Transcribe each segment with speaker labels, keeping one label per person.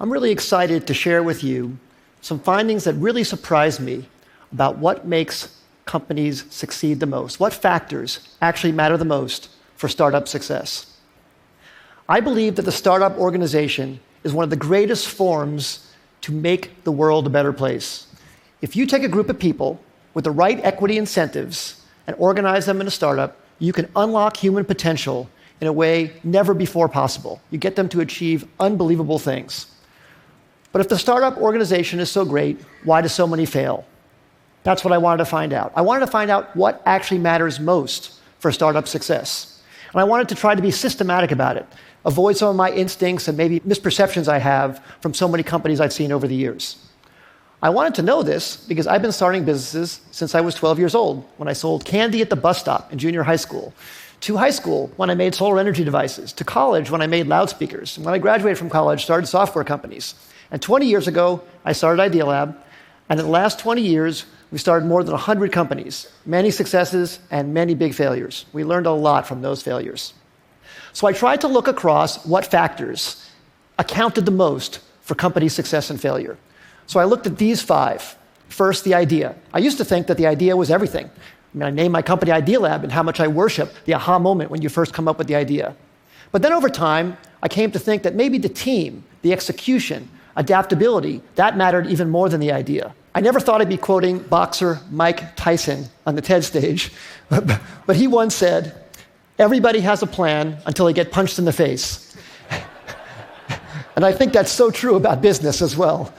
Speaker 1: I'm really excited to share with you some findings that really surprised me about what makes companies succeed the most, what factors actually matter the most for startup success. I believe that the startup organization is one of the greatest forms to make the world a better place. If you take a group of people with the right equity incentives and organize them in a startup, you can unlock human potential in a way never before possible. You get them to achieve unbelievable things. But if the startup organization is so great, why do so many fail? That's what I wanted to find out. I wanted to find out what actually matters most for startup success. And I wanted to try to be systematic about it, avoid some of my instincts and maybe misperceptions I have from so many companies I've seen over the years. I wanted to know this because I've been starting businesses since I was 12 years old, when I sold candy at the bus stop in junior high school, to high school when I made solar energy devices, to college when I made loudspeakers, and when I graduated from college, started software companies. And 20 years ago, I started Idea Lab, and in the last 20 years, we started more than 100 companies, many successes and many big failures. We learned a lot from those failures. So I tried to look across what factors accounted the most for company success and failure. So I looked at these 5. First, the idea. I used to think that the idea was everything. I named my company Idea Lab, and how much I worship the aha moment when you first come up with the idea. But then over time, I came to think that maybe the team, the execution, adaptability, that mattered even more than the idea. I never thought I'd be quoting boxer Mike Tyson on the TED stage, but he once said, "Everybody has a plan until they get punched in the face." And I think that's so true about business as well.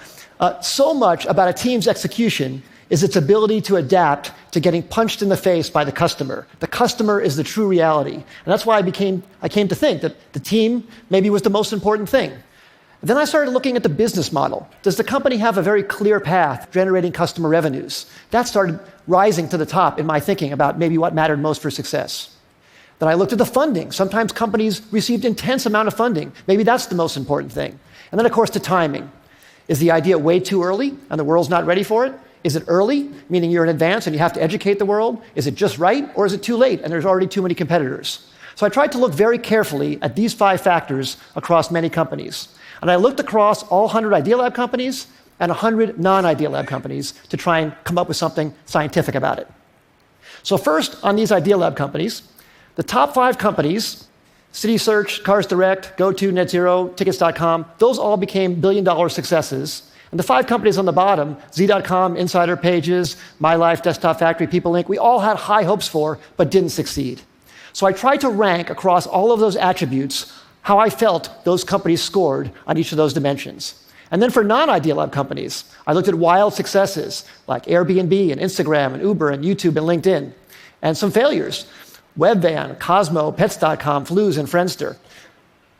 Speaker 1: So much about a team's execution is its ability to adapt to getting punched in the face by the customer. The customer is the true reality. And that's why I came to think that the team maybe was the most important thing. Then I started looking at the business model. Does the company have a very clear path generating customer revenues? That started rising to the top in my thinking about maybe what mattered most for success. Then I looked at the funding. Sometimes companies received intense amount of funding. Maybe that's the most important thing. And then, of course, the timing. Is the idea way too early and the world's not ready for it? Is it early, meaning you're in advance and you have to educate the world? Is it just right, or is it too late and there's already too many competitors? So I tried to look very carefully at these 5 factors across many companies. And I looked across all 100 Idea Lab companies and 100 non-Idea Lab companies to try and come up with something scientific about it. So first, on these Idea Lab companies, the top 5 companies, CitySearch, Cars Direct, GoTo, NetZero, Tickets.com, those all became billion-dollar successes. And the 5 companies on the bottom, Z.com, Insider Pages, MyLife, Desktop Factory, People Inc., we all had high hopes for, but didn't succeed. So I tried to rank across all of those attributes how I felt those companies scored on each of those dimensions. And then for non-Idea Lab companies, I looked at wild successes like Airbnb and Instagram and Uber and YouTube and LinkedIn, and some failures, Webvan, Cosmo, Pets.com, Flues, and Friendster.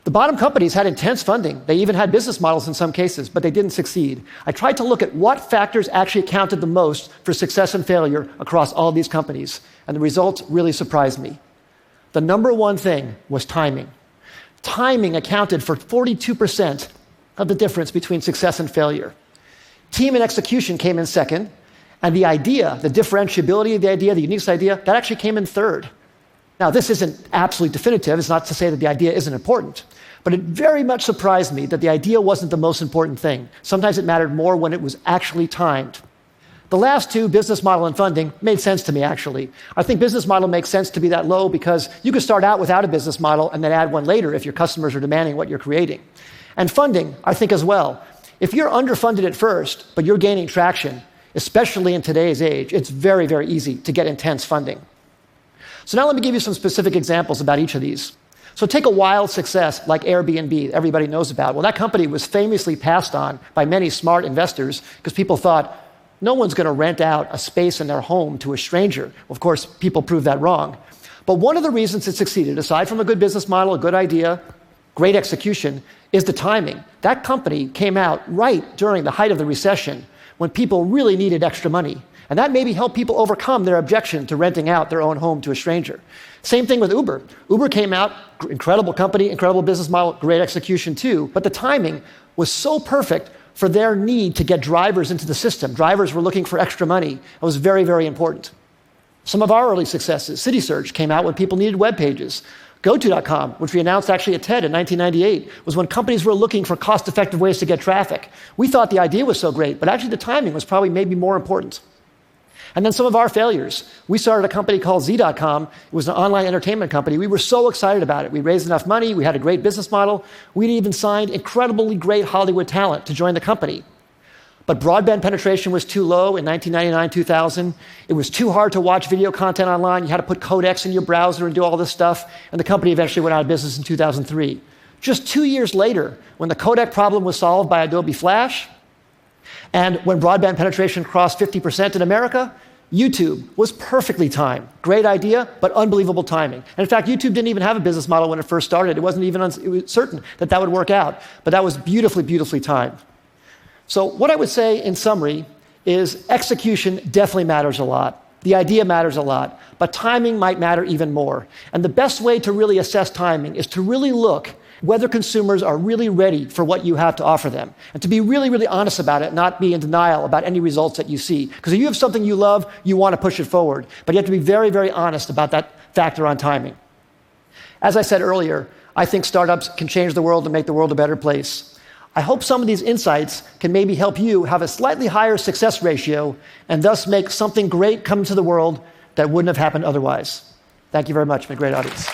Speaker 1: The bottom companies had intense funding. They even had business models in some cases, but they didn't succeed. I tried to look at what factors actually counted the most for success and failure across all of these companies, and the results really surprised me. The number one thing was timing. Timing accounted for 42% of the difference between success and failure. Team and execution came in second, and the idea, the differentiability of the idea, the unique idea, that actually came in third. Now, this isn't absolutely definitive. It's not to say that the idea isn't important, but it very much surprised me that the idea wasn't the most important thing. Sometimes it mattered more when it was actually timed. The last 2, business model and funding, made sense to me, actually. I think business model makes sense to be that low because you can start out without a business model and then add one later if your customers are demanding what you're creating. And funding, I think as well. If you're underfunded at first, but you're gaining traction, especially in today's age, it's very, very easy to get intense funding. So now let me give you some specific examples about each of these. So take a wild success like Airbnb, everybody knows about. Well, that company was famously passed on by many smart investors because people thought, no one's going to rent out a space in their home to a stranger. Well, of course, people proved that wrong. But one of the reasons it succeeded, aside from a good business model, a good idea, great execution, is the timing. That company came out right during the height of the recession when people really needed extra money. And that maybe helped people overcome their objection to renting out their own home to a stranger. Same thing with Uber. Uber came out, incredible company, incredible business model, great execution too, but the timing was so perfect for their need to get drivers into the system. Drivers were looking for extra money. It was very, very important. Some of our early successes, CitySearch came out when people needed web pages. GoTo.com, which we announced actually at TED in 1998, was when companies were looking for cost-effective ways to get traffic. We thought the idea was so great, but actually the timing was probably maybe more important. And then some of our failures. We started a company called Z.com. It was an online entertainment company. We were so excited about it. We raised enough money. We had a great business model. We'd even signed incredibly great Hollywood talent to join the company. But broadband penetration was too low in 1999, 2000. It was too hard to watch video content online. You had to put codecs in your browser and do all this stuff. And the company eventually went out of business in 2003. Just 2 years later, when the codec problem was solved by Adobe Flash, and when broadband penetration crossed 50% in America, YouTube was perfectly timed. Great idea, but unbelievable timing. And in fact, YouTube didn't even have a business model when it first started. It wasn't even certain that that would work out. But that was beautifully, beautifully timed. So what I would say in summary is execution definitely matters a lot. The idea matters a lot, but timing might matter even more. And the best way to really assess timing is to really look whether consumers are really ready for what you have to offer them, and to be really, really honest about it, not be in denial about any results that you see. Because if you have something you love, you want to push it forward, but you have to be very, very honest about that factor on timing. As I said earlier, I think startups can change the world and make the world a better place. I hope some of these insights can maybe help you have a slightly higher success ratio and thus make something great come to the world that wouldn't have happened otherwise. Thank you very much. It's been a great audience.